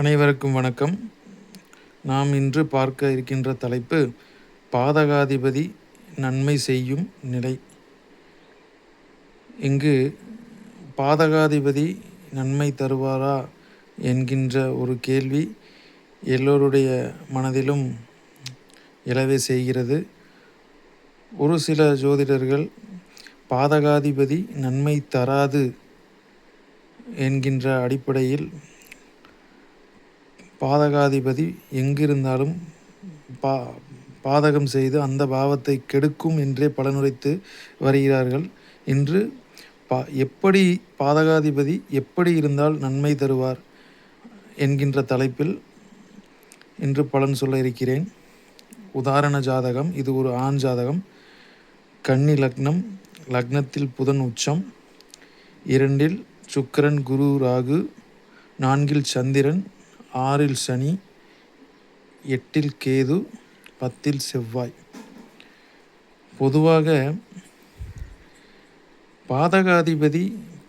அனைவருக்கும் வணக்கம். நாம் இன்று பார்க்க இருக்கின்ற தலைப்பு பாதகாதிபதி நன்மை செய்யும் நிலை. இங்கு பாதகாதிபதி நன்மை தருவாரா என்கின்ற ஒரு கேள்வி எல்லோருடைய மனதிலும் எழவே செய்கிறது. ஒரு சில ஜோதிடர்கள் பாதகாதிபதி நன்மை தராது என்கின்ற அடிப்படையில் பாதகாதிபதி எங்கிருந்தாலும் பாதகம் செய்து அந்த பாவத்தை கெடுக்கும் என்றே பலனுரைத்து வருகிறார்கள். இன்று எப்படி பாதகாதிபதி எப்படி இருந்தால் நன்மை தருவார் என்கின்ற தலைப்பில் இன்று பலன் சொல்ல இருக்கிறேன். உதாரண ஜாதகம். இது ஒரு ஆண் ஜாதகம். கன்னி லக்னம். லக்னத்தில் புதன் உச்சம், 2இல் சுக்கிரன், குரு, ராகு, 4இல் சந்திரன், 6இல் சனி, 8இல் கேது, 10இல் செவ்வாய். பொதுவாக பாதகாதிபதி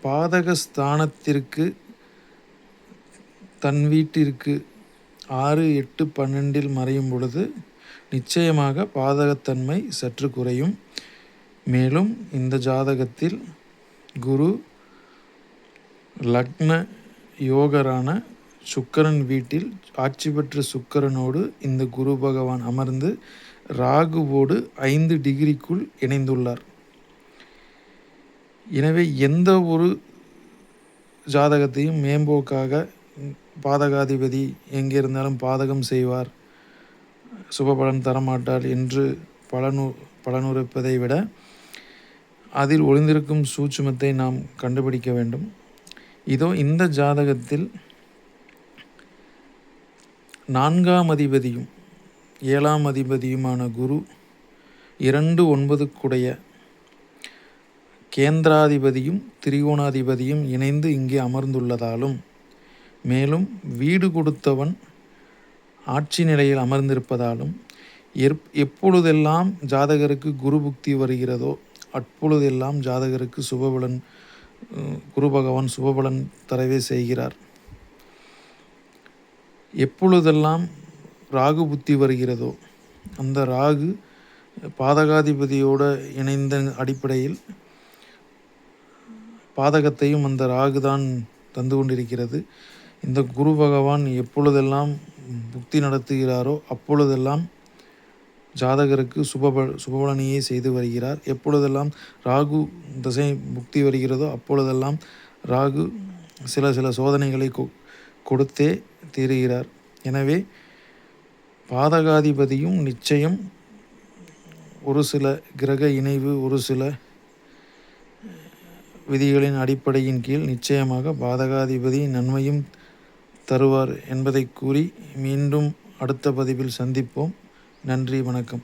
பாதகஸ்தானத்திற்கு தன் வீட்டிற்கு 6, 8, 12இல் மறையும் பொழுது நிச்சயமாக பாதகத்தன்மை சற்று குறையும். மேலும் இந்த ஜாதகத்தில் குரு லக்ன யோகரான சுக்கிரன் வீட்டில் ஆட்சி பெற்ற சுக்கிரனோடு இந்த குரு பகவான் அமர்ந்து ராகுவோடு 5 டிகிரிக்குள் இணைந்துள்ளார். எனவே எந்த ஒரு ஜாதகத்தையும் மேம்போக்காக பாதகாதிபதி எங்கே இருந்தாலும் பாதகம் செய்வார், சுபபலன் தரமாட்டார் என்று பலனுரைப்பதை விட அதில் ஒளிந்திருக்கும் சூட்சுமத்தை நாம் கண்டுபிடிக்க வேண்டும். இதோ இந்த ஜாதகத்தில் 4ஆம் அதிபதியும் 7ஆம் அதிபதியுமான குரு 2, 9 கேந்திராதிபதியும் திரிகோணாதிபதியும் இணைந்து இங்கே அமர்ந்துள்ளதாலும், மேலும் வீடு கொடுத்தவன் ஆட்சி நிலையில் அமர்ந்திருப்பதாலும் எப்பொழுதெல்லாம் ஜாதகருக்கு குரு புக்தி வருகிறதோ அப்பொழுதெல்லாம் ஜாதகருக்கு சுபபலன், குரு பகவான் சுபபலன் தரவே செய்கிறார். எப்பொழுதெல்லாம் ராகு புத்தி வருகிறதோ அந்த ராகு பாதகாதிபதியோடு இணைந்த அடிப்படையில் பாதகத்தையும் அந்த ராகு தான் தந்து கொண்டிருக்கிறது. இந்த குரு பகவான் எப்பொழுதெல்லாம் புக்தி நடத்துகிறாரோ அப்பொழுதெல்லாம் ஜாதகருக்கு சுபபலனையே செய்து வருகிறார். எப்பொழுதெல்லாம் ராகு தசை புக்தி வருகிறதோ அப்பொழுதெல்லாம் ராகு சில சோதனைகளை கொடுத்தே தீருகிறார். எனவே பாதகாதிபதியும் நிச்சயம் ஒரு சில கிரக இணைவு, ஒரு சில விதிகளின் அடிப்படையின் கீழ் நிச்சயமாக பாதகாதிபதி நன்மையும் தருவார் என்பதை கூறி மீண்டும் அடுத்த பதிவில் சந்திப்போம். நன்றி, வணக்கம்.